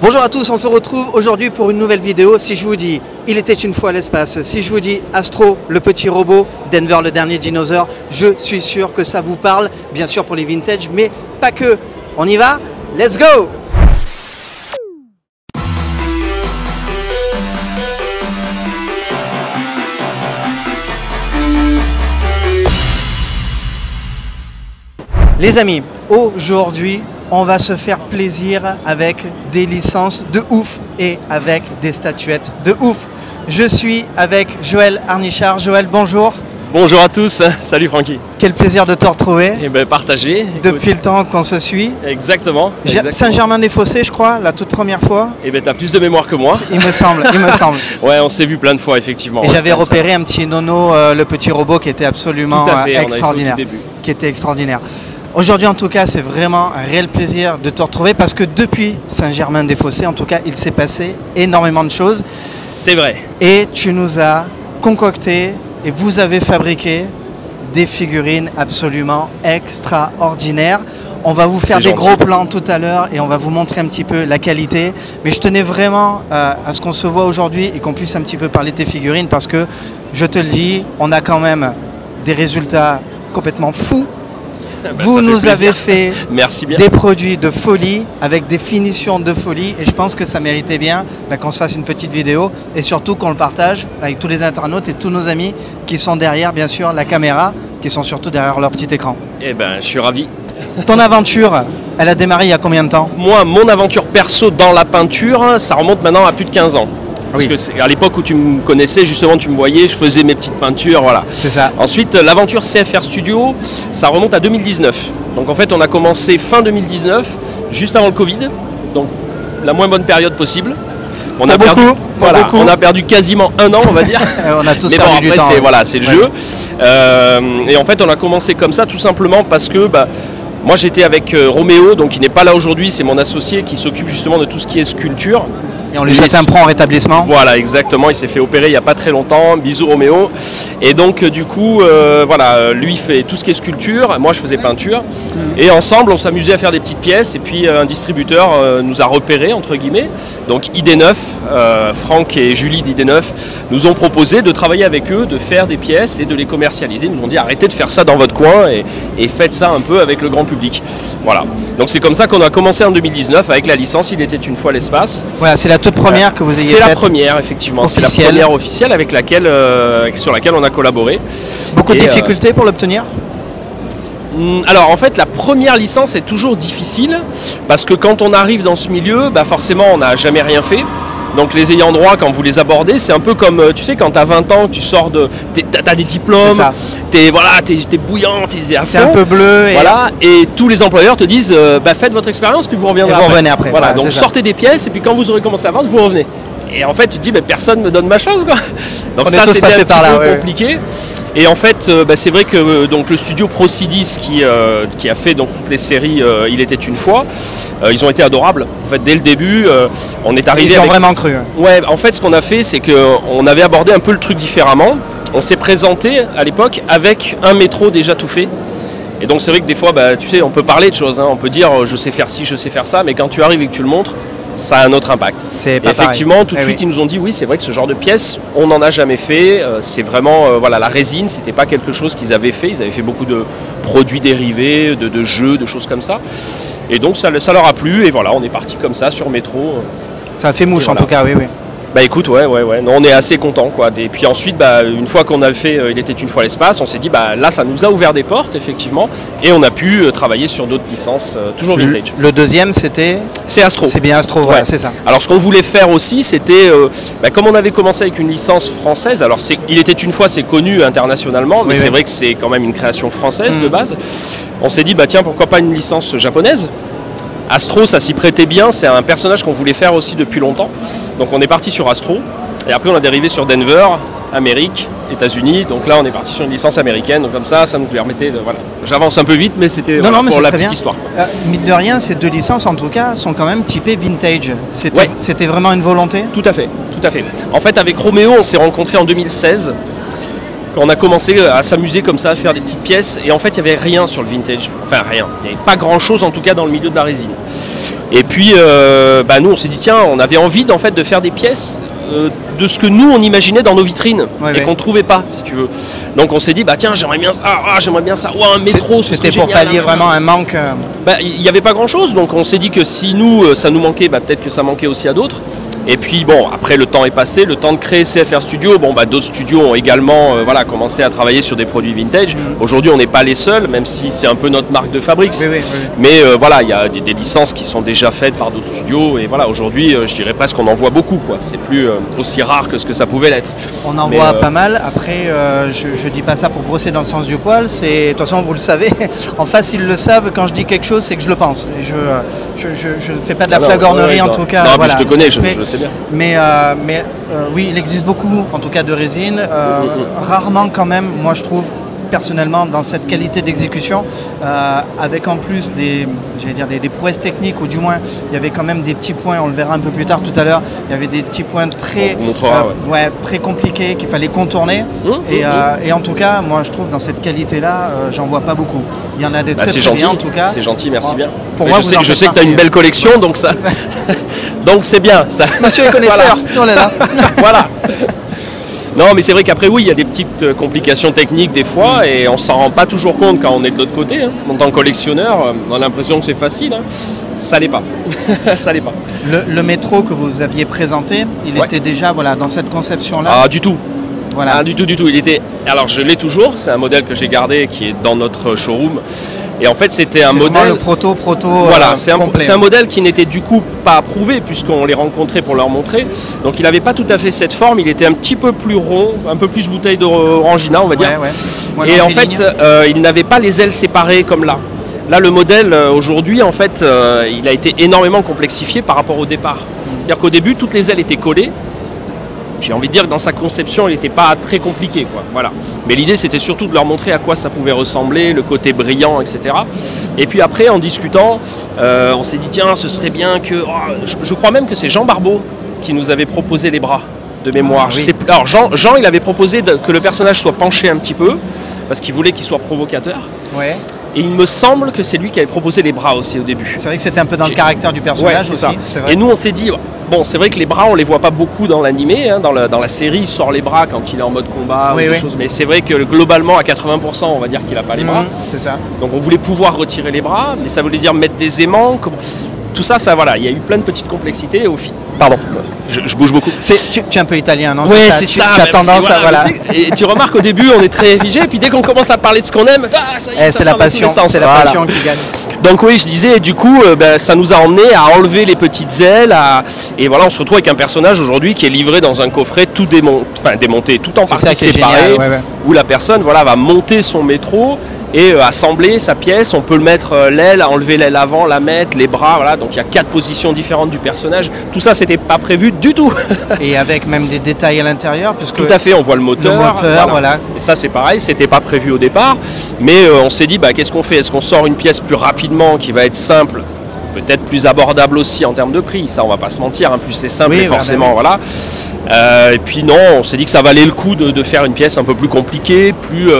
Bonjour à tous, on se retrouve aujourd'hui pour une nouvelle vidéo. Si je vous dis Il était une fois l'espace, si je vous dis Astro, le petit robot, Denver, le dernier dinosaure, je suis sûr que ça vous parle, bien sûr pour les vintage, mais pas que. On y va? Let's go! Les amis, aujourd'hui, on va se faire plaisir avec des licences de ouf et avec des statuettes de ouf. Je suis avec Joël Arnichard. Joël, bonjour. Bonjour à tous, salut Francky. Quel plaisir de te retrouver. Et bien partagé. Depuis le temps qu'on se suit. Exactement. Saint-Germain-des-Fossés, je crois, la toute première fois. Et bien t'as plus de mémoire que moi. Il me semble, il me semble. Ouais, on s'est vu plein de fois effectivement. Et j'avais repéré un petit nono, le petit robot qui était absolument extraordinaire. Qui était extraordinaire. Aujourd'hui, en tout cas, c'est vraiment un réel plaisir de te retrouver parce que depuis Saint-Germain-des-Fossés, en tout cas, il s'est passé énormément de choses. C'est vrai. Et tu nous as concocté et vous avez fabriqué des figurines absolument extraordinaires. On va vous faire des gros plans tout à l'heure et on va vous montrer un petit peu la qualité. Mais je tenais vraiment à ce qu'on se voit aujourd'hui et qu'on puisse un petit peu parler de tes figurines parce que, je te le dis, on a quand même des résultats complètement fous. Vous nous avez fait des produits de folie avec des finitions de folie et je pense que ça méritait bien qu'on se fasse une petite vidéo et surtout qu'on le partage avec tous les internautes et tous nos amis qui sont derrière bien sûr la caméra, qui sont surtout derrière leur petit écran. Eh ben je suis ravi. Ton aventure, elle a démarré il y a combien de temps? Moi, mon aventure perso dans la peinture, ça remonte maintenant à plus de 15 ans. Parce que à l'époque où tu me connaissais, justement, tu me voyais, je faisais mes petites peintures, voilà. C'est ça. Ensuite, l'aventure CFR Studio, ça remonte à 2019. Donc en fait, on a commencé fin 2019, juste avant le Covid, donc la moins bonne période possible. On a perdu quasiment un an, on va dire. On a tous perdu du temps. Voilà, c'est le jeu. Et en fait, on a commencé comme ça, tout simplement parce que moi, j'étais avec Roméo, donc il n'est pas là aujourd'hui, c'est mon associé qui s'occupe justement de tout ce qui est sculpture. Et on lui souhaite un prompt rétablissement. Voilà, exactement. Il s'est fait opérer il n'y a pas très longtemps. Bisous Roméo. Et donc, du coup, voilà, lui fait tout ce qui est sculpture. Moi, je faisais peinture. Et ensemble, on s'amusait à faire des petites pièces. Et puis, un distributeur nous a repérés, entre guillemets. Donc, ID9, Franck et Julie d'ID9 nous ont proposé de travailler avec eux, de faire des pièces et de les commercialiser. Ils nous ont dit arrêtez de faire ça dans votre coin et faites ça un peu avec le grand public. Voilà. Donc, c'est comme ça qu'on a commencé en 2019 avec la licence Il était une fois l'espace. Voilà, c'est la toute première que vous ayez faite. C'est la première, effectivement. C'est la première officielle avec laquelle, sur laquelle on a collaboré. Beaucoup de difficultés pour l'obtenir? Alors en fait la première licence est toujours difficile parce que quand on arrive dans ce milieu, forcément on n'a jamais rien fait. Donc les ayants droit, quand vous les abordez, c'est un peu comme, tu sais, quand tu as 20 ans, tu sors de... T'as des diplômes, t'es bouillant, t'es à fond. T'es un peu bleu. Et tous les employeurs te disent, faites votre expérience, puis vous reviendrez après. Vous revenez après. Voilà, donc sortez des pièces, et puis quand vous aurez commencé à vendre, vous revenez. Et en fait, tu te dis, personne ne me donne ma chance, quoi. Donc ça, c'était un petit peu compliqué. Et en fait, c'est vrai que donc, le studio Procidis qui a fait donc, toutes les séries Il était une fois, ils ont été adorables. En fait, dès le début, on est arrivé. Ils ont vraiment cru. Ouais, en fait, ce qu'on a fait, c'est qu'on avait abordé un peu le truc différemment. On s'est présenté à l'époque avec un métro déjà tout fait. Et donc, c'est vrai que des fois, tu sais, on peut parler de choses. Hein. On peut dire je sais faire ci, je sais faire ça, mais quand tu arrives et que tu le montres, ça a un autre impact. Effectivement, tout de suite, ils nous ont dit oui, c'est vrai que ce genre de pièces, on n'en a jamais fait. C'est vraiment, la résine, c'était pas quelque chose qu'ils avaient fait. Ils avaient fait beaucoup de produits dérivés, de jeux, de choses comme ça. Et donc, ça leur a plu. Et voilà, on est parti comme ça sur métro. Ça a fait mouche en tout cas, oui. Écoute, ouais. Non, on est assez content, quoi. Et puis ensuite, une fois qu'on a fait Il était une fois l'espace, on s'est dit, là, ça nous a ouvert des portes, effectivement, et on a pu travailler sur d'autres licences, toujours vintage. Le deuxième, c'était? C'est Astro. C'est bien Astro, ouais, c'est ça. Alors, ce qu'on voulait faire aussi, c'était, comme on avait commencé avec une licence française, alors Il était une fois, c'est connu internationalement, mais c'est vrai que c'est quand même une création française de base. On s'est dit, tiens, pourquoi pas une licence japonaise? Astro, ça s'y prêtait bien, c'est un personnage qu'on voulait faire aussi depuis longtemps. Donc on est parti sur Astro, et après on a dérivé sur Denver, Amérique, États-Unis. Donc là on est parti sur une licence américaine, donc comme ça nous permettait de... Voilà. J'avance un peu vite, mais c'était pour la petite histoire. Mine de rien, ces deux licences en tout cas sont quand même typées vintage. C'était vraiment une volonté? Tout à fait. En fait avec Roméo, on s'est rencontrés en 2016. Quand on a commencé à s'amuser comme ça, à faire des petites pièces, et en fait il n'y avait rien sur le vintage, enfin rien, il n'y avait pas grand chose en tout cas dans le milieu de la résine. Et puis nous on s'est dit tiens, on avait envie en fait de faire des pièces de ce que nous on imaginait dans nos vitrines qu'on ne trouvait pas, si tu veux. Donc on s'est dit tiens, j'aimerais bien ça, j'aimerais bien ça, un métro, c'était pour pallier vraiment un manque. Il n'y avait pas grand chose, donc on s'est dit que si nous ça nous manquait, peut-être que ça manquait aussi à d'autres. Et puis après le temps est passé, le temps de créer CFR Studio, d'autres studios ont également commencé à travailler sur des produits vintage. Aujourd'hui on n'est pas les seuls, même si c'est un peu notre marque de fabrique. Oui. Mais il y a des licences qui sont déjà faites par d'autres studios, et aujourd'hui je dirais presque qu'on en voit beaucoup, quoi. C'est plus aussi rare que ce que ça pouvait l'être. On en voit pas mal. Après je dis pas ça pour brosser dans le sens du poil, de toute façon vous le savez, en face ils le savent, quand je dis quelque chose c'est que je le pense. Je ne fais pas de la flagornerie en tout cas. Non, mais je te connais, je le sais bien. Mais oui, il existe beaucoup en tout cas de résine, rarement quand même, moi je trouve personnellement dans cette qualité d'exécution, avec en plus des prouesses techniques, ou du moins il y avait quand même des petits points, on le verra un peu plus tard tout à l'heure, il y avait des petits points très, très compliqués qu'il fallait contourner, et en tout cas moi je trouve dans cette qualité là j'en vois pas beaucoup. Il y en a des très bien en tout cas. C'est gentil, merci bien. Pour moi, je sais que tu as une belle collection, donc ça donc c'est bien ça. Monsieur est connaisseur, on est là. Voilà. Non, mais c'est vrai qu'après, il y a des petites complications techniques des fois, et on s'en rend pas toujours compte quand on est de l'autre côté. En tant que collectionneur, on a l'impression que c'est facile. Ça l'est pas. Ça l'est pas. Le métro que vous aviez présenté, il était déjà dans cette conception-là? Ah, du tout. Voilà. Ah, du tout. Il était. Alors, je l'ai toujours. C'est un modèle que j'ai gardé qui est dans notre showroom. Et en fait, c'était un modèle. Le proto. Voilà, c'est un modèle qui n'était du coup pas approuvé puisqu'on les rencontrait pour leur montrer. Donc, il n'avait pas tout à fait cette forme. Il était un petit peu plus rond, un peu plus bouteille d'orangina, on va dire. Et en fait, il n'avait pas les ailes séparées comme là. Là, le modèle aujourd'hui, en fait, il a été énormément complexifié par rapport au départ. C'est-à-dire qu'au début, toutes les ailes étaient collées. J'ai envie de dire que dans sa conception, il n'était pas très compliqué, quoi. Voilà. Mais l'idée, c'était surtout de leur montrer à quoi ça pouvait ressembler, le côté brillant, etc. Et puis après, en discutant, on s'est dit, tiens, ce serait bien que... je crois même que c'est Jean Barbeau qui nous avait proposé les bras de mémoire. Je sais plus. Alors, Jean, il avait proposé que le personnage soit penché un petit peu, parce qu'il voulait qu'il soit provocateur. Ouais. Et il me semble que c'est lui qui avait proposé les bras aussi au début. C'est vrai que c'était un peu dans le caractère du personnage aussi. C'est vrai. Et nous, on s'est dit, c'est vrai que les bras, on les voit pas beaucoup dans l'animé. Dans la série, il sort les bras quand il est en mode combat ou des choses. Mais c'est vrai que globalement, à 80%, on va dire qu'il n'a pas les bras. C'est ça. Donc on voulait pouvoir retirer les bras, mais ça voulait dire mettre des aimants. Tout ça, il y a eu plein de petites complexités au fil. Pardon, je bouge beaucoup. Tu es un peu italien, non? Oui, c'est ça. Tu as tendance à... Voilà. Et tu remarques au début, on est très figé, et puis dès qu'on commence à parler de ce qu'on aime, c'est la passion. C'est la passion qui gagne. Donc oui, je disais, du coup, ça nous a emmené à enlever les petites ailes, et voilà, on se retrouve avec un personnage aujourd'hui qui est livré dans un coffret tout démonté, tout en parties séparées, où la personne va monter son métro et assembler sa pièce. On peut le mettre l'aile, enlever l'aile avant, la mettre, les bras, voilà. Donc il y a 4 positions différentes du personnage. Tout ça, c'était pas prévu du tout. Et avec même des détails à l'intérieur, puisque tout à fait, on voit le moteur. Voilà. Et ça, c'est pareil, c'était pas prévu au départ. Mais on s'est dit, qu'est-ce qu'on fait? Est-ce qu'on sort une pièce plus rapidement, qui va être simple, peut-être plus abordable aussi en termes de prix? Ça, on va pas se mentir. Plus c'est simple, et forcément, voilà. Et puis non, on s'est dit que ça valait le coup de faire une pièce un peu plus compliquée, plus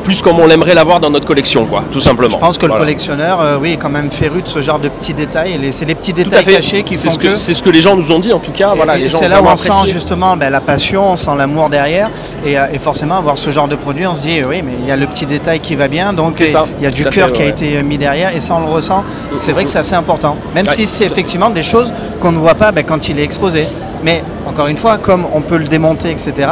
plus comme on aimerait l'avoir dans notre collection, quoi, tout simplement. Je pense que le collectionneur, est quand même féru de ce genre de petits détails. C'est les petits détails cachés qui font que... C'est ce que les gens nous ont dit, en tout cas. Et c'est là où on sent justement la passion, on sent l'amour derrière. Et forcément, avoir ce genre de produit, on se dit, oui, mais il y a le petit détail qui va bien. Donc, il y a du cœur qui a été mis derrière. Et ça, on le ressent. C'est vrai que c'est assez important. Même si c'est effectivement des choses qu'on ne voit pas quand il est exposé. Mais encore une fois, comme on peut le démonter, etc.,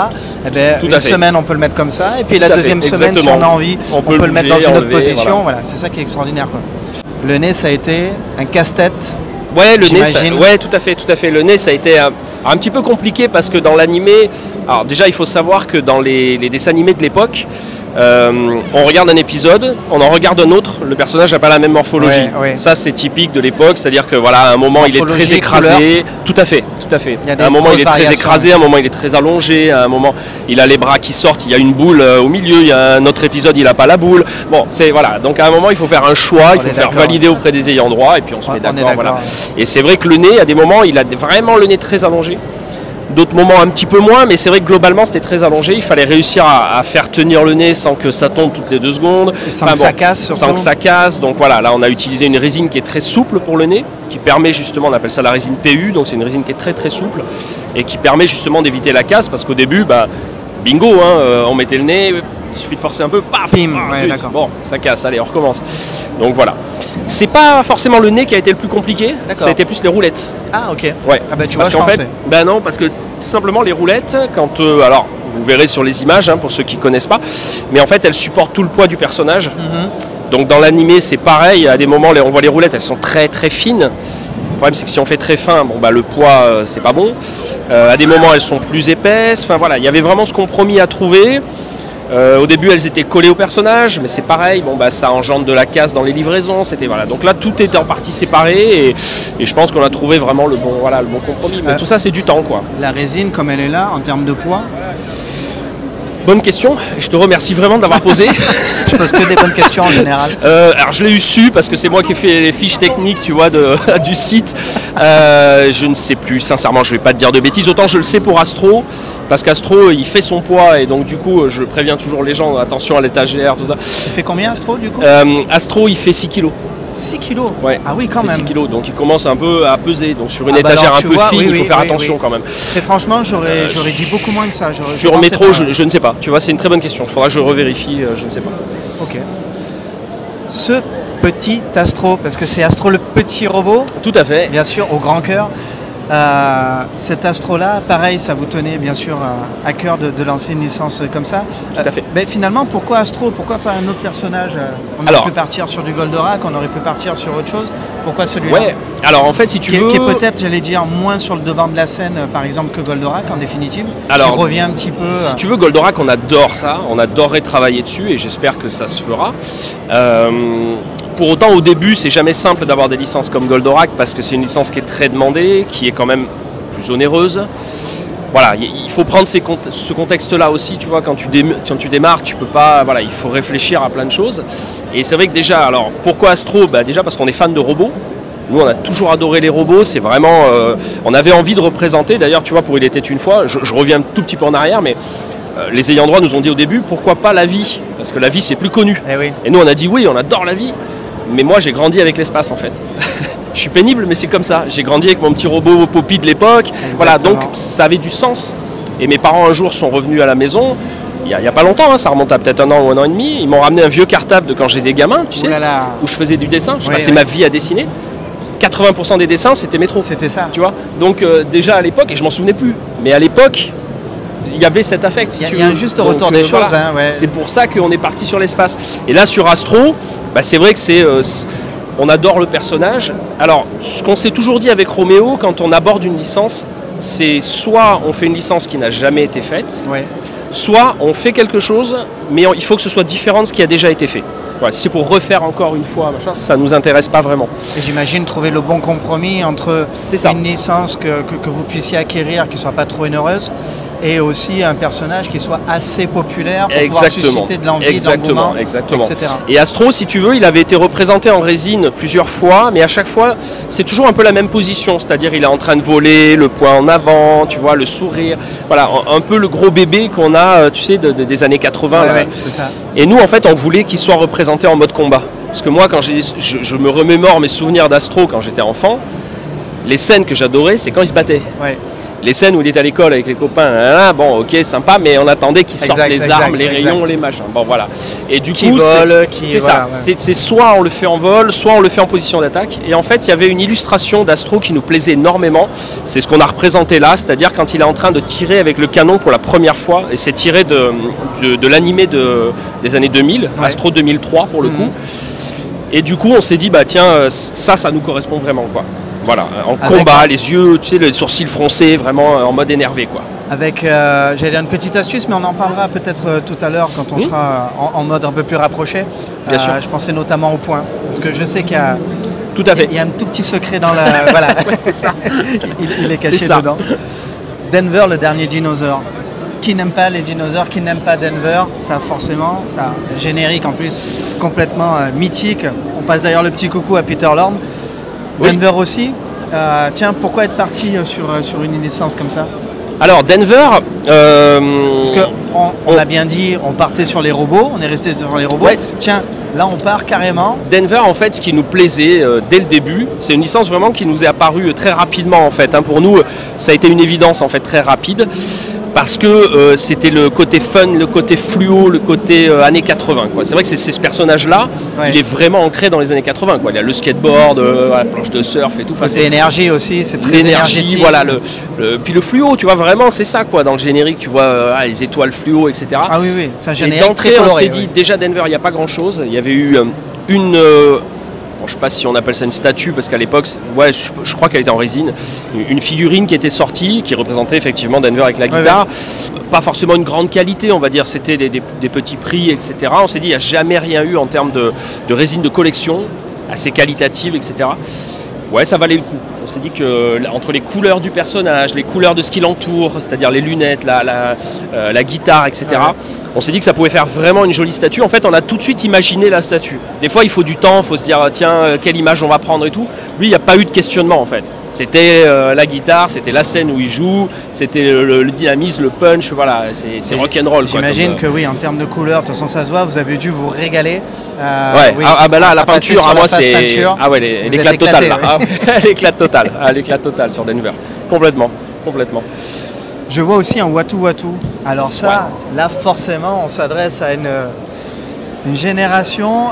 une semaine on peut le mettre comme ça, et puis la deuxième semaine, si on a envie, on peut le mettre dans une autre position. Voilà. C'est ça qui est extraordinaire, quoi. Le nez, ça a été un casse-tête. Ouais, le nez, tout à fait. Le nez, ça a été un petit peu compliqué parce que dans l'animé, alors déjà, il faut savoir que dans les dessins animés de l'époque, on regarde un épisode, on en regarde un autre, le personnage n'a pas la même morphologie. Ça, c'est typique de l'époque, c'est-à-dire que à un moment il est très écrasé. Tout à fait. À un moment il est très écrasé, à un moment il est très allongé, à un moment il a les bras qui sortent, il y a une boule au milieu, il y a un autre épisode, il n'a pas la boule. Bon, donc à un moment il faut faire un choix, il faut faire valider auprès des ayants droit, et puis on se met d'accord. Et c'est vrai que le nez, à des moments, il a vraiment le nez très allongé. d'autres moments un petit peu moins, mais c'est vrai que globalement c'était très allongé. Il fallait réussir à faire tenir le nez sans que ça tombe toutes les 2 secondes. Et sans que ça casse surtout. Sans que ça casse. Donc voilà, là on a utilisé une résine qui est très souple pour le nez, qui permet justement, on appelle ça la résine PU, donc c'est une résine qui est très très souple et qui permet justement d'éviter la casse, parce qu'au début, bingo, on mettait le nez, il suffit de forcer un peu, paf, bon, ça casse, allez, on recommence. Donc voilà. C'est pas forcément le nez qui a été le plus compliqué, ça a été plus les roulettes. Ah ok. Ouais. Ah bah tu parce vois, qu'en fait, non, parce que tout simplement les roulettes, quand alors vous verrez sur les images, pour ceux qui connaissent pas, mais en fait elles supportent tout le poids du personnage. Donc dans l'animé c'est pareil, à des moments on voit les roulettes, elles sont très très fines. Le problème c'est que si on fait très fin, le poids c'est pas bon. À des moments elles sont plus épaisses. Enfin voilà, il y avait vraiment ce compromis à trouver. Au début elles étaient collées au personnage, mais c'est pareil, ça engendre de la casse dans les livraisons. Voilà. Donc là tout était en partie séparé et je pense qu'on a trouvé vraiment le bon compromis. Mais tout ça c'est du temps quoi. La résine comme elle est là en termes de poids. Bonne question, je te remercie vraiment de l'avoir posée. Je pose que des bonnes questions en général. Alors je l'ai eu su parce que c'est moi qui ai fait les fiches techniques, tu vois, du site. Je ne sais plus, sincèrement, je ne vais pas te dire de bêtises. Autant je le sais pour Astro, parce qu'Astro il fait son poids et donc du coup je préviens toujours les gens, attention à l'étagère, tout ça. Il fait combien Astro du coup? Astro il fait 6 kilos. 6 kilos. Ouais. Ah oui, quand même. 6 kilos, donc il commence un peu à peser. Donc sur une étagère un peu fine, il faut faire attention quand même. Très franchement, j'aurais dit beaucoup moins que ça. Sur métro, je ne sais pas. Tu vois, c'est une très bonne question. Il faudra que je revérifie, je ne sais pas. Ok. Ce petit Astro, parce que c'est Astro le petit robot. Tout à fait. Bien sûr, au grand cœur. Cet Astro-là, pareil, ça vous tenait bien sûr à cœur de lancer une licence comme ça. Tout à fait. Mais finalement, pourquoi Astro? Pourquoi pas un autre personnage? On aurait pu partir sur du Goldorak, on aurait pu partir sur autre chose. Pourquoi celui-là? Ouais. Alors en fait, si tu veux... Qui est peut-être, j'allais dire, moins sur le devant de la scène, par exemple, que Goldorak en définitive. Alors, qui revient un petit peu... Si tu veux, Goldorak, on adore ça. On adorerait travailler dessus et j'espère que ça se fera. Pour autant, au début, c'est jamais simple d'avoir des licences comme Goldorak parce que c'est une licence qui est très demandée, qui est quand même plus onéreuse. Voilà, il faut prendre ce contexte-là aussi, tu vois, quand tu démarres, tu peux pas, voilà, il faut réfléchir à plein de choses. Et c'est vrai que déjà, alors pourquoi Astro? Déjà parce qu'on est fan de robots. Nous, on a toujours adoré les robots, c'est vraiment, on avait envie de représenter, d'ailleurs, tu vois, pour Il était une fois, je reviens un tout petit peu en arrière, mais les ayants droit nous ont dit au début, pourquoi pas la vie? Parce que la vie, c'est plus connu. Oui. Et nous, on a dit oui, on adore la vie. Mais moi j'ai grandi avec l'espace en fait. Je suis pénible mais c'est comme ça. J'ai grandi avec mon petit robot Poppy de l'époque. Voilà, donc ça avait du sens. Et mes parents un jour sont revenus à la maison. Il n'y a pas longtemps, ça remonte à peut-être 1 an ou 1 an et demi. Ils m'ont ramené un vieux cartable de quand j'étais gamin, tu sais, où je faisais du dessin. Je passais ma vie à dessiner. 80% des dessins c'était métro. C'était ça. Tu vois. Donc déjà à l'époque, et je m'en souvenais plus, mais à l'époque, il y avait cet affect. Il y a un juste retour des choses. Voilà. C'est pour ça qu'on est parti sur l'espace. Et là sur Astro, c'est vrai que on adore le personnage. Alors, ce qu'on s'est toujours dit avec Roméo, quand on aborde une licence, c'est soit on fait une licence qui n'a jamais été faite, soit on fait quelque chose, mais il faut que ce soit différent de ce qui a déjà été fait. Voilà, si c'est pour refaire encore une fois, ça ne nous intéresse pas vraiment. Et j'imagine trouver le bon compromis entre une licence que vous puissiez acquérir, qui ne soit pas trop onéreuse, et aussi un personnage qui soit assez populaire pour pouvoir susciter de l'envie, de l'engouement, etc. Et Astro, si tu veux, il avait été représenté en résine plusieurs fois, mais à chaque fois, c'est toujours un peu la même position, c'est-à-dire il est en train de voler, le poing en avant, tu vois, le sourire, voilà, un peu le gros bébé qu'on a, tu sais, des années 80. Ouais, c'est ça. Et nous, en fait, on voulait qu'il soit représenté en mode combat. Parce que moi, quand je me remémore mes souvenirs d'Astro quand j'étais enfant, les scènes que j'adorais, c'est quand il se battait. Ouais. Les scènes où il est à l'école avec les copains, bon ok sympa, mais on attendait qu'ils sortent les armes, les rayons, les machins. Bon voilà. Et du coup, c'est ça. C'est soit on le fait en vol, soit on le fait en position d'attaque. Et en fait, il y avait une illustration d'Astro qui nous plaisait énormément. C'est ce qu'on a représenté là, c'est-à-dire quand il est en train de tirer avec le canon pour la première fois, et c'est tiré de l'animé des années 2000, Astro 2003 pour le coup. Et du coup, on s'est dit tiens, ça nous correspond vraiment quoi. Voilà, en combat, les yeux, tu sais, les sourcils froncés, vraiment en mode énervé, quoi. Avec, j'allais dire une petite astuce, mais on en parlera peut-être tout à l'heure quand on sera en mode un peu plus rapproché. Bien sûr. Je pensais notamment au point, parce que je sais qu'il y a... Tout à fait. Il y a un tout petit secret dans la... voilà, c'est ça. il est caché dedans. Denver, le dernier dinosaure. Qui n'aime pas les dinosaures, qui n'aime pas Denver, ça forcément, ça générique en plus, complètement mythique. On passe d'ailleurs le petit coucou à Peter Lorre. Denver aussi. Tiens, pourquoi être parti sur une licence comme ça? Alors Denver, parce qu'on a bien dit, on partait sur les robots, on est resté sur les robots. Ouais. Tiens, là on part carrément. Denver, en fait, ce qui nous plaisait dès le début, c'est une licence vraiment qui nous est apparue très rapidement, en fait. Pour nous, ça a été une évidence, en fait, très rapide, parce que c'était le côté fun, le côté fluo, le côté années 80. C'est vrai que c'est ce personnage-là, il est vraiment ancré dans les années 80. Il y a le skateboard, la planche de surf et tout. C'est énergie aussi, c'est très énergétique. Voilà, puis le fluo, tu vois, vraiment, c'est ça, quoi. Dans le générique, tu vois les étoiles fluo, etc. Ah oui, oui, c'est un générique. Et d'entrée, on s'est dit, déjà Denver, il n'y a pas grand-chose. Il y avait eu une... Bon, je ne sais pas si on appelle ça une statue, parce qu'à l'époque, ouais, je crois qu'elle était en résine. Une figurine qui était sortie, qui représentait effectivement Denver avec la guitare. Ouais. Pas forcément une grande qualité, on va dire, c'était des petits prix, etc. On s'est dit, il n'y a jamais rien eu en termes de résine de collection, assez qualitative, etc. Ouais, ça valait le coup. On s'est dit que entre les couleurs du personnage, les couleurs de ce qui l'entoure, c'est-à-dire les lunettes, la guitare, etc., ouais. On s'est dit que ça pouvait faire vraiment une jolie statue. En fait, on a tout de suite imaginé la statue. Des fois, il faut du temps, il faut se dire, tiens, quelle image on va prendre et tout. Lui, il n'y a pas eu de questionnement, en fait. C'était la guitare, c'était la scène où il joue, c'était le dynamisme, le punch, voilà, c'est rock'n'roll. J'imagine que oui, en termes de couleurs, de toute façon, ça se voit, vous avez dû vous régaler. Ouais, oui. Bah là, la peinture, moi, c'est... Ah ouais, l'éclat total, là. Ouais. L'éclat total sur Denver. Complètement. Je vois aussi un Watu Watu. Alors ça, ouais. Là forcément, on s'adresse à une génération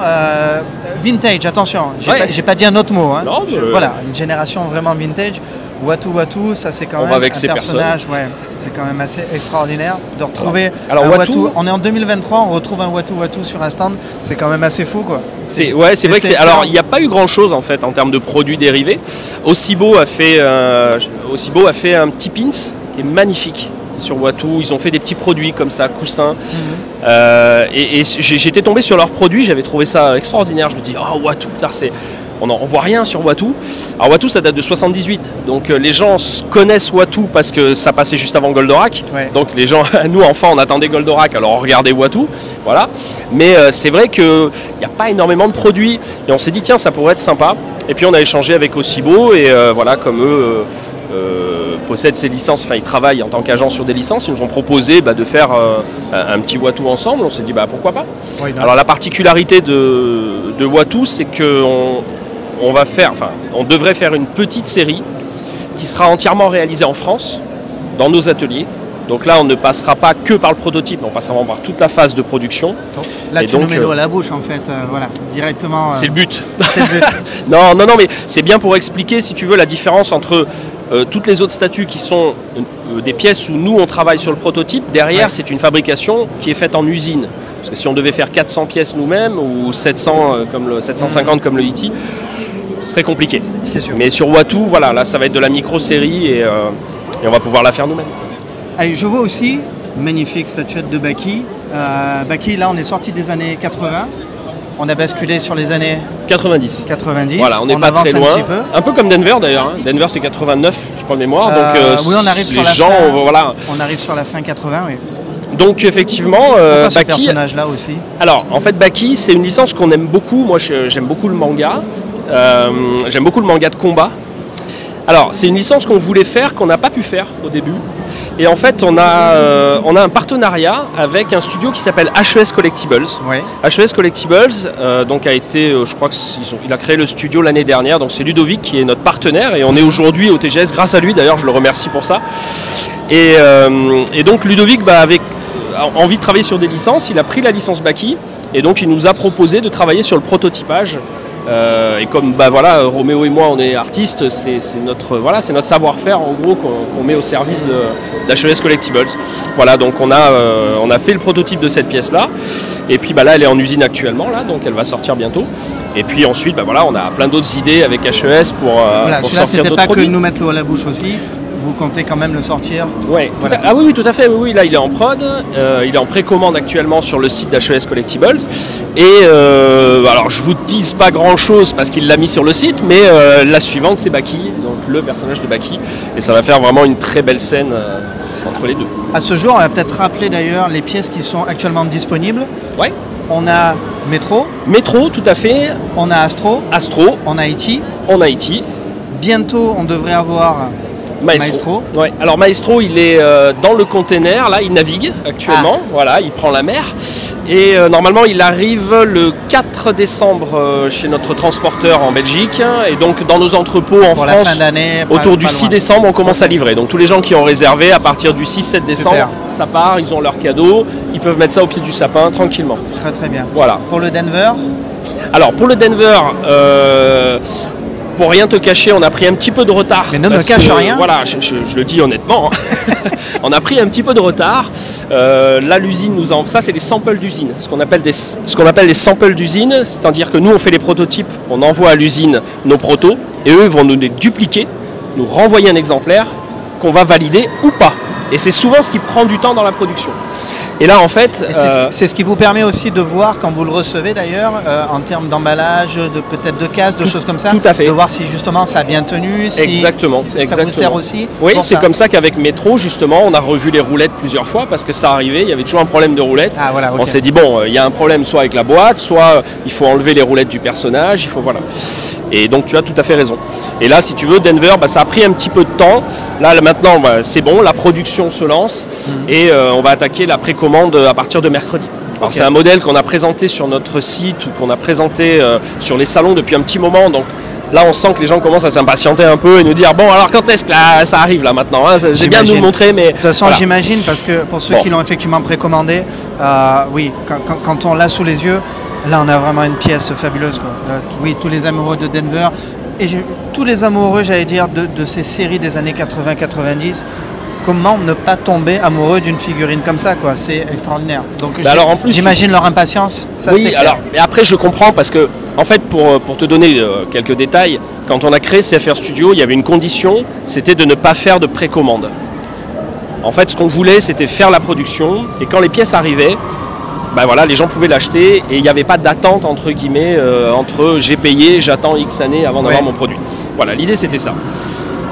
vintage, attention, j'ai pas dit un autre mot. Hein. Non, voilà, une génération vraiment vintage. Watu Watu, ça c'est quand même un personnage, ouais, c'est quand même assez extraordinaire de retrouver un Watu. On est en 2023, on retrouve un Watu Watu sur un stand, c'est quand même assez fou, quoi. C'est vrai que c'est. Alors, il n'y a pas eu grand chose en fait en termes de produits dérivés. Osibo a fait un petit pins qui est magnifique sur Watu. Ils ont fait des petits produits comme ça, coussins. Et j'étais tombé sur leurs produits, j'avais trouvé ça extraordinaire. Je me dis, oh Watu, on voit rien sur Watu. Alors Watu, ça date de 78, donc les gens connaissent Watu parce que ça passait juste avant Goldorak. Ouais. Donc les gens, nous enfants, on attendait Goldorak, alors on regardait Watu, voilà. Mais c'est vrai qu'il n'y a pas énormément de produits, et on s'est dit tiens, ça pourrait être sympa. Et puis on a échangé avec Osibo, et voilà, comme eux possèdent ces licences, enfin ils travaillent en tant qu'agents sur des licences, ils nous ont proposé de faire un petit Watu ensemble. On s'est dit pourquoi pas. Alors la particularité de Watu, c'est que on devrait faire une petite série qui sera entièrement réalisée en France, dans nos ateliers. Donc là, on ne passera pas que par le prototype, on passera vraiment par toute la phase de production. Là, tu nous mets l'eau à la bouche, en fait, voilà, directement. C'est le but. C'est le but. Non, mais c'est bien pour expliquer, si tu veux, la différence entre toutes les autres statues qui sont des pièces où nous, on travaille sur le prototype. Derrière, ouais. C'est une fabrication qui est faite en usine. Parce que si on devait faire 400 pièces nous-mêmes, ou 750 comme le E.T., ce serait compliqué. Mais sur Watu, voilà, là ça va être de la micro-série et on va pouvoir la faire nous-mêmes. Allez, je vois aussi, magnifique statuette de Baki. Baki, là on est sorti des années 80. On a basculé sur les années 90. Voilà, on n'est pas très loin. Un peu comme Denver d'ailleurs. Hein. Denver c'est 89, je crois de mémoire. Donc oui, on arrive sur la gens, fin. Voilà. On arrive sur la fin 80, oui. Donc effectivement, pourquoi ce personnage-là aussi? Alors en fait, Baki, c'est une licence qu'on aime beaucoup. Moi, j'aime beaucoup le manga. J'aime beaucoup le manga de combat. Alors, c'est une licence qu'on voulait faire, qu'on n'a pas pu faire au début. Et en fait, on a un partenariat avec un studio qui s'appelle HES Collectibles. Ouais. HES Collectibles, donc a été, je crois qu'il a créé le studio l'année dernière. Donc c'est Ludovic qui est notre partenaire et on est aujourd'hui au TGS grâce à lui. D'ailleurs, je le remercie pour ça. Et donc Ludovic, avec envie de travailler sur des licences, il a pris la licence Baki et donc il nous a proposé de travailler sur le prototypage. Et comme Roméo et moi on est artistes, c'est notre savoir-faire en gros qu'on met au service d'HES Collectibles. Voilà, donc on a fait le prototype de cette pièce là, et puis là elle est en usine actuellement là, donc elle va sortir bientôt. Et puis ensuite on a plein d'autres idées avec HES pour sortir d'autres produits. Pas que nous mettre l'eau à la bouche aussi. Vous comptez quand même le sortir? Ouais. Voilà. Ah oui, tout à fait. Oui, là, il est en prod. Il est en précommande actuellement sur le site d'HES Collectibles. Et alors, je vous tease pas grand-chose parce qu'il l'a mis sur le site, mais la suivante, c'est Baki, donc le personnage de Baki. Et ça va faire vraiment une très belle scène entre les deux. À ce jour, on va peut-être rappeler d'ailleurs les pièces qui sont actuellement disponibles. Ouais. On a Metro. Metro, tout à fait. On a Astro. Astro. On a E.T. On a E.T. Bientôt, on devrait avoir Maestro. Ouais. Alors Maestro, il est dans le container, là, il navigue actuellement, voilà, il prend la mer. Et normalement, il arrive le 4 décembre chez notre transporteur en Belgique. Et donc, dans nos entrepôts en Pour France, la fin d'année, autour du pas 6 loin. décembre, on commence à livrer. Donc, tous les gens qui ont réservé à partir du 6-7 décembre, Super. ça part, ils ont leur cadeau, ils peuvent mettre ça au pied du sapin tranquillement. Très très bien. Voilà. Pour le Denver, Alors, pour le Denver, pour rien te cacher, on a pris un petit peu de retard. Mais ne me parce cache que, rien. Voilà, je le dis honnêtement. On a pris un petit peu de retard. Là, l'usine nous en... Ça, c'est les samples d'usine. Ce qu'on appelle les samples d'usine, c'est-à-dire que nous, on fait les prototypes, on envoie à l'usine nos protos, et eux vont nous les dupliquer, nous renvoyer un exemplaire qu'on va valider ou pas. Et c'est souvent ce qui prend du temps dans la production. Et là, en fait... et c'est ce qui vous permet aussi de voir, quand vous le recevez d'ailleurs, en termes d'emballage, de peut-être de casse, de choses comme ça, tout à fait. de voir si justement ça a bien tenu, si Exactement. ça vous sert aussi. Oui, pour c'est ça. comme ça qu'avec Métro, justement, on a revu les roulettes plusieurs fois parce que ça arrivait, il y avait toujours un problème de roulettes. Ah, voilà, ok. On s'est dit, bon, il y a un problème soit avec la boîte, soit il faut enlever les roulettes du personnage, il faut, voilà. Et donc, tu as tout à fait raison. Et là, si tu veux, Denver, ça a pris un petit peu de temps. Là, maintenant, c'est bon, la production se lance et on va attaquer la précommande à partir de mercredi. Alors, Ok. c'est un modèle qu'on a présenté sur notre site ou qu'on a présenté sur les salons depuis un petit moment. Donc, là, on sent que les gens commencent à s'impatienter un peu et nous dire, bon, alors quand est-ce que là, ça arrive là maintenant, hein, c'est bien de nous le montrer, mais... De toute façon, voilà. j'imagine, parce que pour ceux Bon. qui l'ont effectivement précommandé, oui, quand on l'a sous les yeux, là, on a vraiment une pièce fabuleuse, quoi. Oui, tous les amoureux de Denver, et tous les amoureux, j'allais dire, de ces séries des années 80-90, comment ne pas tomber amoureux d'une figurine comme ça, quoi. C'est extraordinaire. Donc, alors, en plus, j'imagine leur impatience. Ça, Oui, c'est clair. alors, et après je comprends parce que, en fait, pour te donner quelques détails, quand on a créé CFR Studio, il y avait une condition, c'était de ne pas faire de précommande. En fait, ce qu'on voulait, c'était faire la production, et quand les pièces arrivaient, voilà, les gens pouvaient l'acheter, et il n'y avait pas d'attente, entre guillemets, entre j'ai payé, j'attends X années avant d'avoir mon produit. Voilà, l'idée c'était ça.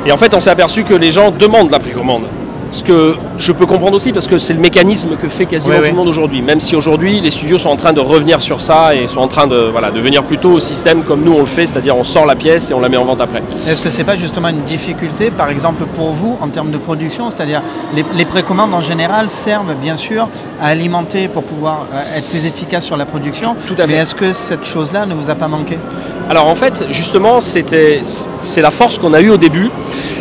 Et en fait, on s'est aperçu que les gens demandent la précommande. Ce que je peux comprendre aussi parce que c'est le mécanisme que fait quasiment tout le monde aujourd'hui. Même si aujourd'hui les studios sont en train de revenir sur ça et sont en train de venir plutôt au système comme nous on le fait, c'est-à-dire on sort la pièce et on la met en vente après. Est-ce que c'est pas justement une difficulté, par exemple pour vous, en termes de production, c'est-à-dire les précommandes en général servent bien sûr à alimenter pour pouvoir être plus efficace sur la production. Tout à fait. Mais est-ce que cette chose-là ne vous a pas manqué? Alors en fait, justement, c'est la force qu'on a eue au début,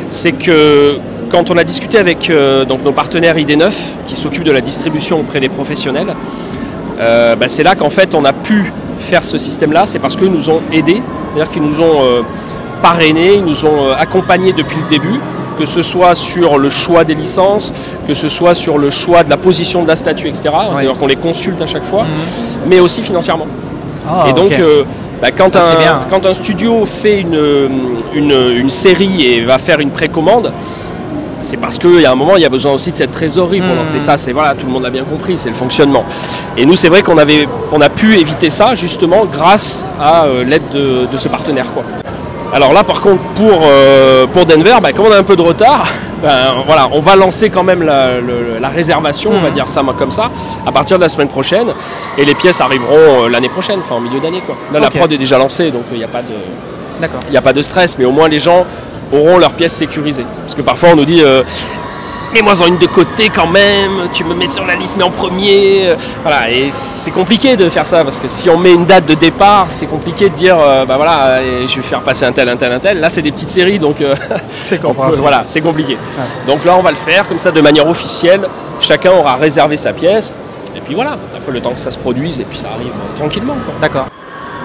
c'est que quand on a discuté avec donc nos partenaires ID9 qui s'occupent de la distribution auprès des professionnels, c'est là qu'en fait on a pu faire ce système-là, c'est parce qu'ils nous ont aidés, c'est-à-dire qu'ils nous ont parrainés, ils nous ont accompagnés depuis le début, que ce soit sur le choix des licences, que ce soit sur le choix de la position de la statue, etc. C'est-à-dire qu'on les consulte à chaque fois, mais aussi financièrement. Oh, et donc, quand un studio fait une série et va faire une précommande, c'est parce qu'il y a un moment, il y a besoin aussi de cette trésorerie pour lancer ça. C'est voilà, tout le monde l'a bien compris, c'est le fonctionnement. Et nous, c'est vrai qu'on a pu éviter ça justement grâce à l'aide de ce partenaire, quoi. Alors là, par contre, pour Denver, comme on a un peu de retard, voilà, on va lancer quand même la réservation, on va dire ça comme ça, à partir de la semaine prochaine. Et les pièces arriveront l'année prochaine, enfin en milieu d'année, quoi. Là, la prod est déjà lancée, donc il n'y a pas de stress, mais au moins les gens auront leurs pièces sécurisées. Parce que parfois on nous dit mets-moi-en une de côté quand même, tu me mets sur la liste mais en premier. Voilà, et c'est compliqué de faire ça parce que si on met une date de départ, c'est compliqué de dire voilà, allez, je vais faire passer un tel. Là c'est des petites séries donc c'est compréhensible. Voilà, c'est compliqué. Ouais. Donc là on va le faire comme ça de manière officielle, chacun aura réservé sa pièce et puis voilà, après le temps que ça se produise et puis ça arrive tranquillement, quoi. D'accord.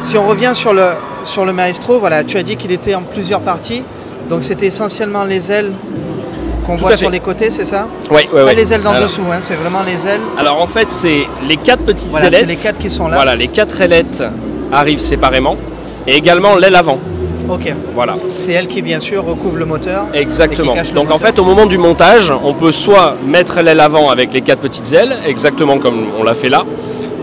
Si on revient sur le Maestro, voilà, tu as dit qu'il était en plusieurs parties. Donc c'était essentiellement les ailes qu'on voit sur les côtés, c'est ça? Oui. Pas les ailes d'en dessous, hein, c'est vraiment les ailes. Alors en fait, c'est les 4 petites ailettes. C'est les 4 qui sont là. Voilà, les 4 ailettes arrivent séparément. Et également l'aile avant. Ok. Voilà. C'est elle qui, bien sûr, recouvre le moteur. Exactement. Et qui cache Donc le moteur. en fait, au moment du montage, on peut soit mettre l'aile avant avec les 4 petites ailes, exactement comme on l'a fait là,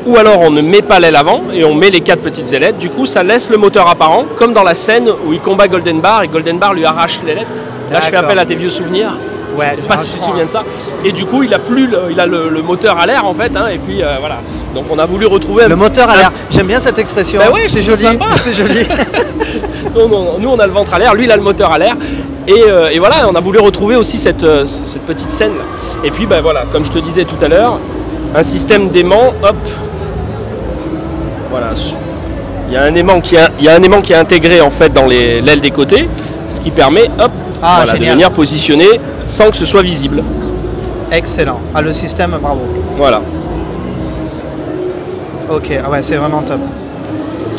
ou alors on ne met pas l'aile avant et on met les 4 petites ailettes. Du coup, ça laisse le moteur apparent, comme dans la scène où il combat Golden Bar et Golden Bar lui arrache l'ailettes. Là, je fais appel à tes vieux souvenirs. Ouais, je sais pas si tu te souviens de ça. Et du coup, il a le moteur à l'air en fait, hein, et puis voilà. Donc on a voulu retrouver le moteur à l'air. J'aime bien cette expression. Oui, c'est joli. C'est joli. Non, nous on a le ventre à l'air, lui il a le moteur à l'air. Et voilà, on a voulu retrouver aussi cette petite scène là. Et puis voilà, comme je te disais tout à l'heure, un système d'aimant, hop, voilà, il y a un aimant qui est intégré en fait dans l'aile des côtés, ce qui permet, hop, voilà, de venir positionner sans que ce soit visible. Excellent. Ah, le système, bravo. Voilà. Ok, ah ouais, c'est vraiment top.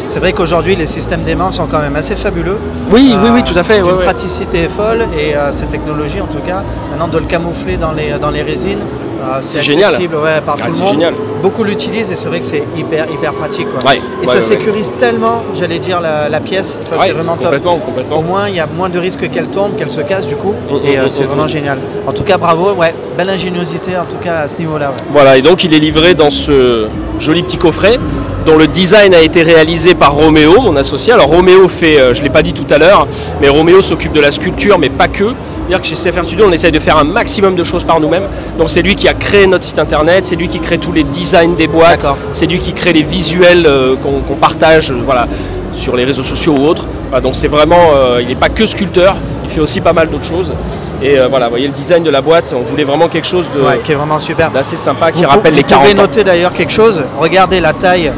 C'est vrai qu'aujourd'hui, les systèmes d'aimants sont quand même assez fabuleux. Oui, oui, tout à fait. Une praticité est folle et cette technologie, en tout cas, maintenant de le camoufler dans les résines, c'est accessible par tout le monde. Génial. Beaucoup l'utilisent et c'est vrai que c'est hyper pratique. Quoi. Ouais, et ça sécurise tellement, j'allais dire, la pièce. Ça, c'est vraiment top. Complètement. Au moins, il y a moins de risques qu'elle tombe, qu'elle se casse du coup. Et c'est vraiment génial. En tout cas, bravo. Ouais, belle ingéniosité, en tout cas, à ce niveau-là. Ouais. Voilà, et donc il est livré dans ce joli petit coffret dont le design a été réalisé par Roméo, mon associé. Alors Roméo fait, je ne l'ai pas dit tout à l'heure, mais Roméo s'occupe de la sculpture, mais pas que. C'est-à-dire que chez CFR Studio, on essaye de faire un maximum de choses par nous-mêmes. Donc c'est lui qui a créé notre site internet, c'est lui qui crée tous les designs des boîtes, c'est lui qui crée les visuels qu'on partage sur les réseaux sociaux ou autres. Voilà, donc c'est vraiment, il n'est pas que sculpteur, il fait aussi pas mal d'autres choses. Et voilà, vous voyez le design de la boîte, on voulait vraiment quelque chose qui est vraiment super, d'assez sympa, qui rappelle les 40 ans. Vous pouvez noter d'ailleurs quelque chose, regardez la taille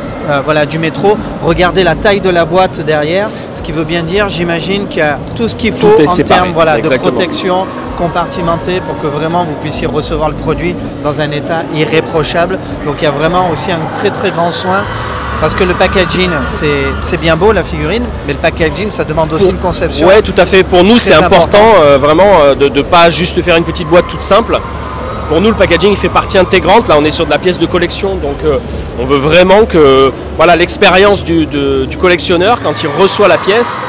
du métro, regardez la taille de la boîte derrière, ce qui veut bien dire, j'imagine qu'il y a tout ce qu'il faut en termes de protection compartimenté pour que vraiment vous puissiez recevoir le produit dans un état irréprochable. Donc il y a vraiment aussi un très grand soin. Parce que le packaging, c'est bien beau la figurine, mais le packaging, ça demande aussi une conception. Oui, tout à fait. Pour nous, c'est important vraiment de ne pas juste faire une petite boîte toute simple. Pour nous, le packaging il fait partie intégrante. Là, on est sur de la pièce de collection, donc on veut vraiment que l'expérience du collectionneur, quand il reçoit la pièce,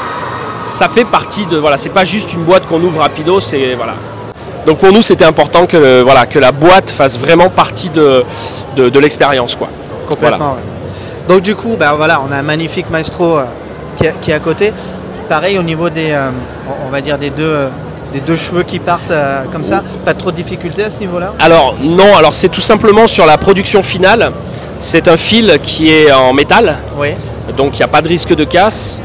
ça fait partie de... Voilà, c'est pas juste une boîte qu'on ouvre rapido, c'est... Voilà. Donc pour nous, c'était important que la boîte fasse vraiment partie de l'expérience, quoi. Complètement, voilà. Ouais. Donc du coup, on a un magnifique Maestro qui est à côté. Pareil au niveau des, on va dire des deux cheveux qui partent comme ça. Pas trop de difficultés à ce niveau-là? Alors non, alors c'est tout simplement sur la production finale. C'est un fil qui est en métal. Oui. Donc il n'y a pas de risque de casse.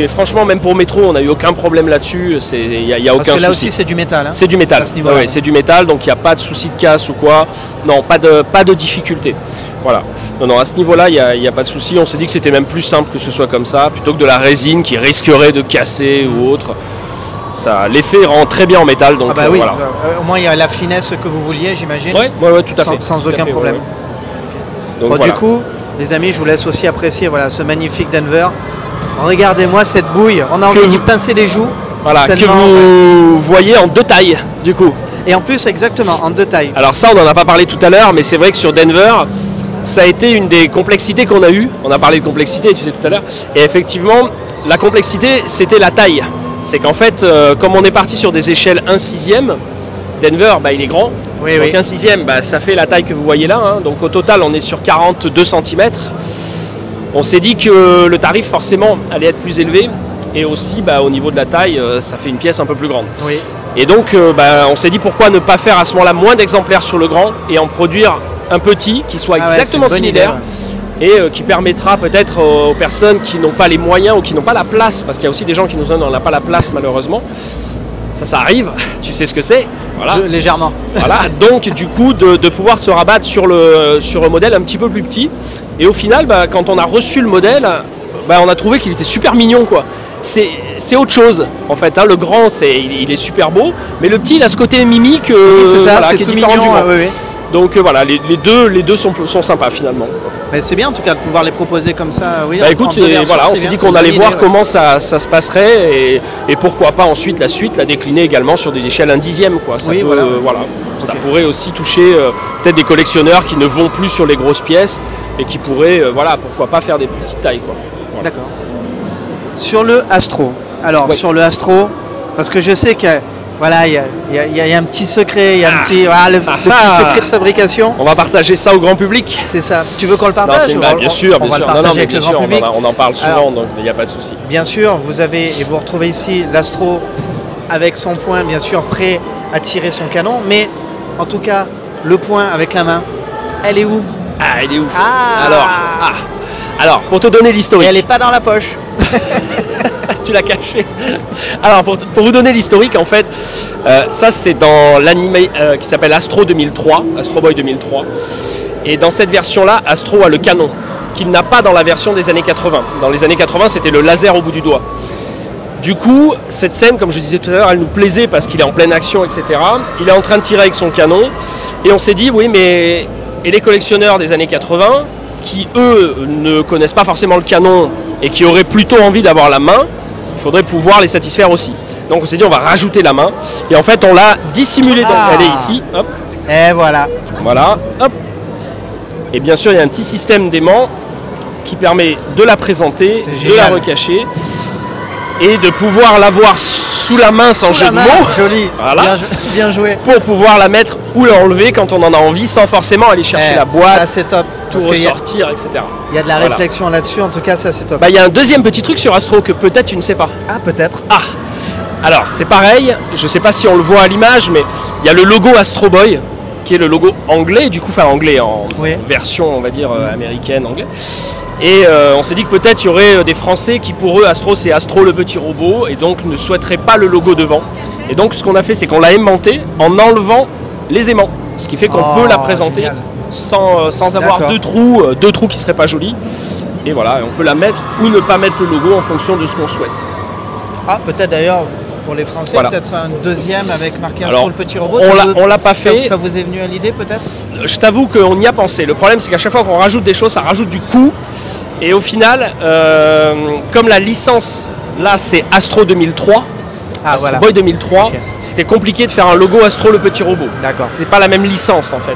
Franchement, même pour Métro, on n'a eu aucun problème là-dessus. Il n'y a aucun souci. Parce que là aussi, c'est du métal. Hein, c'est du métal. Ouais, c'est du métal, donc il n'y a pas de souci de casse ou quoi. Non, pas de difficulté. Voilà. Non, à ce niveau-là, il n'y a pas de souci. On s'est dit que c'était même plus simple que ce soit comme ça, plutôt que de la résine qui risquerait de casser ou autre. L'effet rend très bien en métal. Donc, oui, voilà. Au moins, il y a la finesse que vous vouliez, j'imagine. Oui, tout à fait. Sans aucun problème. Ouais. Donc, du coup, les amis, je vous laisse aussi apprécier ce magnifique Denver. Regardez-moi cette bouille. On a envie d'y pincer les joues. Voilà, que vous voyez en 2 tailles, du coup. Et en plus, exactement, en 2 tailles. Alors ça, on n'en a pas parlé tout à l'heure, mais c'est vrai que sur Denver, ça a été une des complexités qu'on a eues. On a parlé de complexité, tu sais, tout à l'heure. Et effectivement, la complexité, c'était la taille. C'est qu'en fait, comme on est parti sur des échelles 1/6, Denver, il est grand. Oui, donc 1/6, ça fait la taille que vous voyez là. Hein. Donc au total, on est sur 42 cm. On s'est dit que le tarif, forcément, allait être plus élevé. Et aussi, au niveau de la taille, ça fait une pièce un peu plus grande. Oui. Et donc, on s'est dit pourquoi ne pas faire à ce moment-là moins d'exemplaires sur le grand et en produire un petit qui soit exactement similaire idée, et qui permettra peut-être aux personnes qui n'ont pas les moyens ou qui n'ont pas la place, parce qu'il y a aussi des gens qui nous donnent, on n'a pas la place malheureusement. Ça arrive, tu sais ce que c'est. Voilà. Légèrement. Voilà, donc du coup de pouvoir se rabattre sur le modèle un petit peu plus petit. Et au final, quand on a reçu le modèle, on a trouvé qu'il était super mignon, quoi. C'est autre chose en fait, hein. Le grand il est super beau, mais le petit il a ce côté mimique c'est qui est tout différent mignon, du grand. oui. Donc voilà, les deux sont sympas finalement. Mais c'est bien en tout cas de pouvoir les proposer comme ça. Oui, écoute, on s'est dit qu'on allait voir comment ça se passerait et pourquoi pas ensuite la décliner également sur des échelles 1/10, quoi. Ça ça pourrait aussi toucher peut-être des collectionneurs qui ne vont plus sur les grosses pièces et qui pourraient, pourquoi pas faire des plus petites tailles, quoi. Voilà. D'accord. Sur le Astro. Alors sur le Astro, parce que je sais que il y a un petit secret, il y a un petit, le petit secret de fabrication. On va partager ça au grand public. C'est ça. Tu veux qu'on le partage? Bien sûr, on va le partager avec le grand public. On en parle souvent, donc il n'y a pas de souci. Bien sûr, vous retrouvez ici l'Astro avec son point, bien sûr, prêt à tirer son canon. Mais en tout cas, le point avec la main, elle est où? Elle est où? Alors, pour te donner l'historique. Et elle n'est pas dans la poche. Tu l'as caché. Alors, pour vous donner l'historique, en fait, ça c'est dans l'anime qui s'appelle Astro 2003, Astro Boy 2003. Et dans cette version-là, Astro a le canon, qu'il n'a pas dans la version des années 80. Dans les années 80, c'était le laser au bout du doigt. Du coup, cette scène, comme je disais tout à l'heure, elle nous plaisait parce qu'il est en pleine action, etc. Il est en train de tirer avec son canon. Et on s'est dit, oui, mais et les collectionneurs des années 80, qui eux ne connaissent pas forcément le canon et qui auraient plutôt envie d'avoir la main, il faudrait pouvoir les satisfaire aussi. Donc on s'est dit, on va rajouter la main. Et en fait, on l'a dissimulée. Elle est ici. Hop. Et voilà. Voilà. Hop. Et bien sûr, il y a un petit système d'aimant qui permet de la présenter, de la recacher. Et de pouvoir l'avoir sous la main sans jeu de mots. Joli, voilà. Bien joué. Pour pouvoir la mettre ou l'enlever quand on en a envie sans forcément aller chercher la boîte. Ça c'est top. Tout ressortir, etc. Il y a de la réflexion là-dessus, en tout cas ça c'est top. Il y a un deuxième petit truc sur Astro que peut-être tu ne sais pas. Ah peut-être. Ah. Alors c'est pareil, je ne sais pas si on le voit à l'image, mais il y a le logo Astro Boy, qui est le logo anglais, du coup, enfin anglais en version on va dire américaine, anglais. Et on s'est dit que peut-être il y aurait des Français qui pour eux Astro c'est Astro le petit robot et donc ne souhaiteraient pas le logo devant. Et donc ce qu'on a fait c'est qu'on l'a aimanté en enlevant les aimants. Ce qui fait qu'on peut la présenter sans avoir deux trous qui seraient pas jolis. Et voilà, on peut la mettre ou ne pas mettre le logo en fonction de ce qu'on souhaite. Ah peut-être d'ailleurs pour les Français, peut-être un deuxième avec marqué Astro le petit robot. On l'a pas fait. Ça vous est venu à l'idée peut-être? Je t'avoue qu'on y a pensé. Le problème c'est qu'à chaque fois qu'on rajoute des choses, ça rajoute du coût. Et au final, comme la licence, là c'est Astro 2003, Astro Boy 2003, c'était compliqué de faire un logo Astro le petit robot. D'accord. C'est pas la même licence en fait.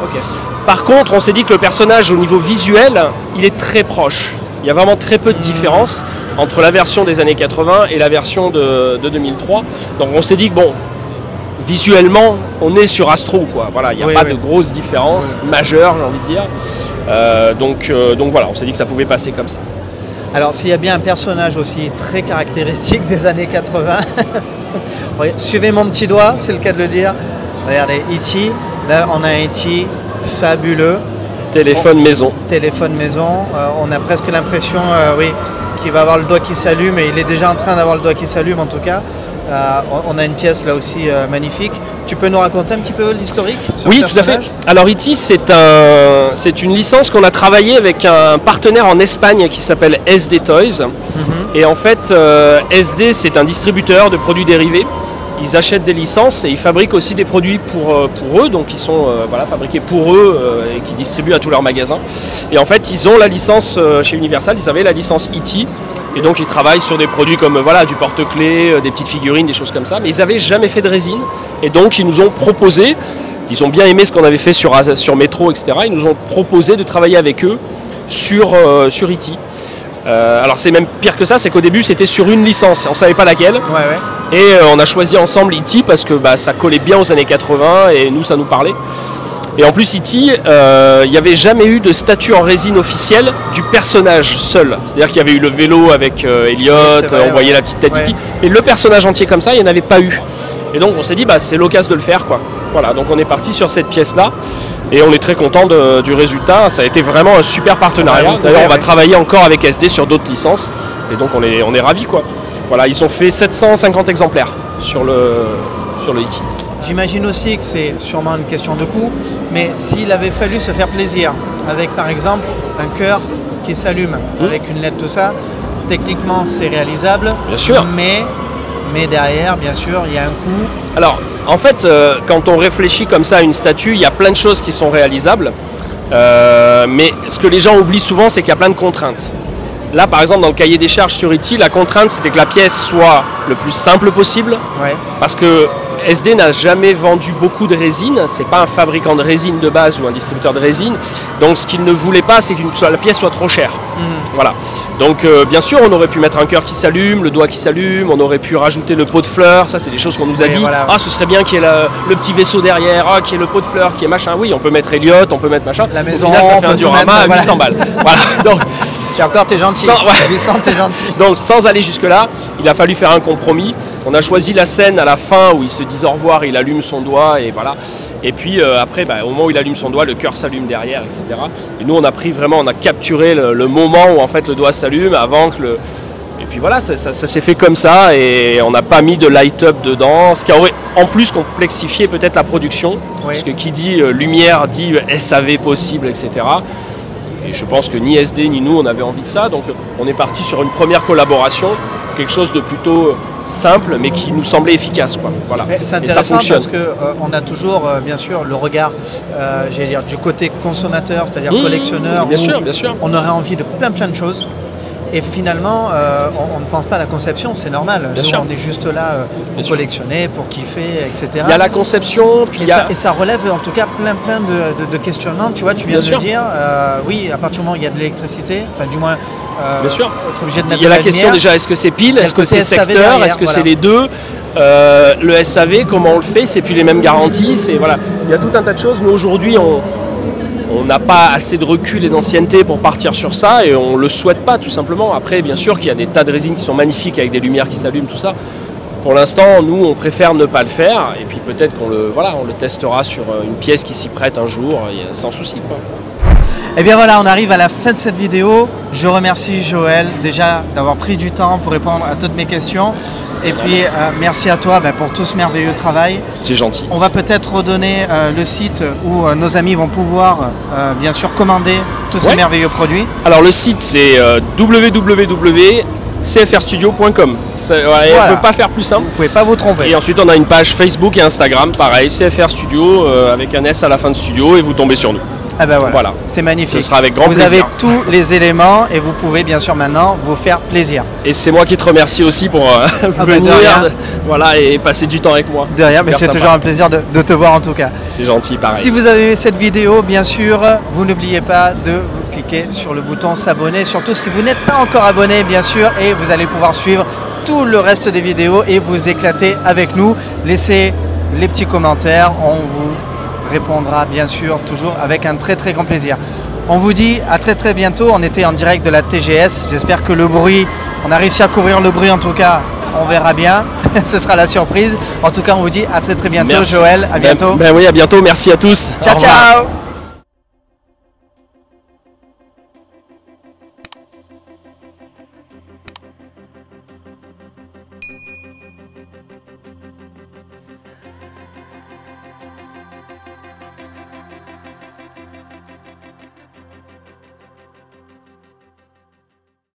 Par contre, on s'est dit que le personnage au niveau visuel, il est très proche. Il y a vraiment très peu de différence entre la version des années 80 et la version de 2003. Donc on s'est dit que bon, visuellement, on est sur Astro, quoi. Voilà, il n'y a pas de grosses différences majeures, j'ai envie de dire. Donc voilà, on s'est dit que ça pouvait passer comme ça. Alors s'il y a bien un personnage aussi très caractéristique des années 80, suivez mon petit doigt, c'est le cas de le dire. Regardez, E.T., là on a un E.T. fabuleux. Téléphone maison. Téléphone maison, on a presque l'impression qu'il va avoir le doigt qui s'allume, et il est déjà en train d'avoir le doigt qui s'allume en tout cas. On a une pièce là aussi magnifique. Tu peux nous raconter un petit peu l'historique? Oui, tout à fait. Alors E.T. c'est une licence qu'on a travaillée avec un partenaire en Espagne qui s'appelle SD Toys. Et en fait, SD c'est un distributeur de produits dérivés. Ils achètent des licences et ils fabriquent aussi des produits pour eux, donc qui sont fabriqués pour eux et qui distribuent à tous leurs magasins. Et en fait, ils ont la licence chez Universal, ils avaient la licence E.T. Et donc ils travaillent sur des produits comme du porte-clés, des petites figurines, des choses comme ça. Mais ils n'avaient jamais fait de résine. Et donc ils nous ont proposé, ils ont bien aimé ce qu'on avait fait sur Metro, etc. Ils nous ont proposé de travailler avec eux sur E.T. Alors c'est même pire que ça, c'est qu'au début c'était sur une licence, on ne savait pas laquelle. Et on a choisi ensemble E.T. parce que ça collait bien aux années 80 et nous ça nous parlait. Et en plus E.T., il n'y avait jamais eu de statue en résine officielle du personnage seul. C'est-à-dire qu'il y avait eu le vélo avec Elliot, on voyait la petite tête d'E.T. Mais le personnage entier comme ça, il n'y en avait pas eu. Et donc on s'est dit c'est l'occasion de le faire, quoi. Voilà, donc on est parti sur cette pièce-là. Et on est très content du résultat. Ça a été vraiment un super partenariat. D'ailleurs, on va travailler encore avec SD sur d'autres licences. Et donc on est ravis, quoi. Voilà, ils ont fait 750 exemplaires sur le E.T. J'imagine aussi que c'est sûrement une question de coût, mais s'il avait fallu se faire plaisir avec par exemple un cœur qui s'allume avec une LED, tout ça, techniquement c'est réalisable. Bien sûr. Mais derrière, bien sûr, il y a un coût. Alors, en fait, quand on réfléchit comme ça à une statue, il y a plein de choses qui sont réalisables. Mais ce que les gens oublient souvent, c'est qu'il y a plein de contraintes. Là, par exemple, dans le cahier des charges sur E.T., la contrainte, c'était que la pièce soit le plus simple possible. Parce que SD n'a jamais vendu beaucoup de résine, c'est pas un fabricant de résine de base ou un distributeur de résine, donc ce qu'il ne voulait pas c'est que la pièce soit trop chère. Voilà. Donc bien sûr on aurait pu mettre un cœur qui s'allume, le doigt qui s'allume, on aurait pu rajouter le pot de fleurs, ça c'est des choses qu'on nous a dit. Ah ce serait bien qu'il y ait le petit vaisseau derrière, qu'il y ait le pot de fleurs, qu'il y ait machin, oui on peut mettre Elliot, on peut mettre machin. La maison, au final ça fait un diorama à 800 balles. Voilà. Donc, et encore t'es gentil, t'es gentil. Donc sans aller jusque là, il a fallu faire un compromis. On a choisi la scène à la fin où ils se disent au revoir, il allume son doigt et voilà. Et puis après, au moment où il allume son doigt, le cœur s'allume derrière, etc. Et nous, on a capturé le moment où en fait le doigt s'allume avant que puis voilà, ça s'est fait comme ça et on n'a pas mis de light-up dedans, ce qui aurait en plus complexifié peut-être la production, parce que qui dit lumière dit SAV possible, etc. Et je pense que ni SD ni nous on avait envie de ça, donc on est parti sur une première collaboration, quelque chose de plutôt simple mais qui nous semblait efficace, quoi. Voilà. C'est intéressant parce que on a toujours bien sûr le regard j'allais dire du côté consommateur, c'est-à-dire collectionneur, bien sûr, bien sûr. On aurait envie de plein de choses et finalement on ne pense pas à la conception, c'est normal. Nous, on est juste là pour collectionner, pour kiffer, etc. Il y a la conception, puis et ça relève en tout cas plein de questionnements. Tu vois, tu viens de le dire, oui, à partir du moment où il y a de l'électricité, enfin du moins bien sûr. Être obligé de mettre il y a de la question lumière. déjà, est-ce que c'est pile, est-ce que c'est secteur, est-ce que c'est les deux, le SAV, comment on le fait, c'est plus les mêmes garanties, voilà. Il y a tout un tas de choses, mais aujourd'hui on n'a pas assez de recul et d'ancienneté pour partir sur ça et on ne le souhaite pas tout simplement. Après bien sûr qu'il y a des tas de résines qui sont magnifiques avec des lumières qui s'allument, tout ça. Pour l'instant nous on préfère ne pas le faire et puis peut-être qu'on le testera sur une pièce qui s'y prête un jour sans souci, quoi. Et bien voilà, on arrive à la fin de cette vidéo. Je remercie Joël déjà d'avoir pris du temps pour répondre à toutes mes questions. Et puis merci à toi pour tout ce merveilleux travail. C'est gentil. On va peut-être redonner le site où nos amis vont pouvoir bien sûr commander tous ces merveilleux produits. Alors le site c'est www.cfrstudio.com. Voilà. On ne peut pas faire plus simple. Vous pouvez pas vous tromper. Et ensuite on a une page Facebook et Instagram, pareil, CFR Studio avec un S à la fin de studio et vous tombez sur nous. Ah ben voilà. C'est magnifique. Ce sera avec grand plaisir. Vous avez tous les éléments et vous pouvez bien sûr maintenant vous faire plaisir. Et c'est moi qui te remercie aussi pour venir et passer du temps avec moi. De rien, mais c'est toujours un plaisir de te voir en tout cas. C'est gentil, pareil. Si vous avez aimé cette vidéo, bien sûr, vous n'oubliez pas de vous cliquer sur le bouton s'abonner, surtout si vous n'êtes pas encore abonné, bien sûr, et vous allez pouvoir suivre tout le reste des vidéos et vous éclater avec nous. Laissez les petits commentaires, on vous répondra bien sûr toujours avec un très grand plaisir. On vous dit à très bientôt. On était en direct de la TGS, j'espère que le bruit, on a réussi à couvrir le bruit en tout cas, on verra bien. Ce sera la surprise. En tout cas on vous dit à très bientôt. Merci. Joël, à bientôt. Oui, à bientôt, merci à tous. Ciao.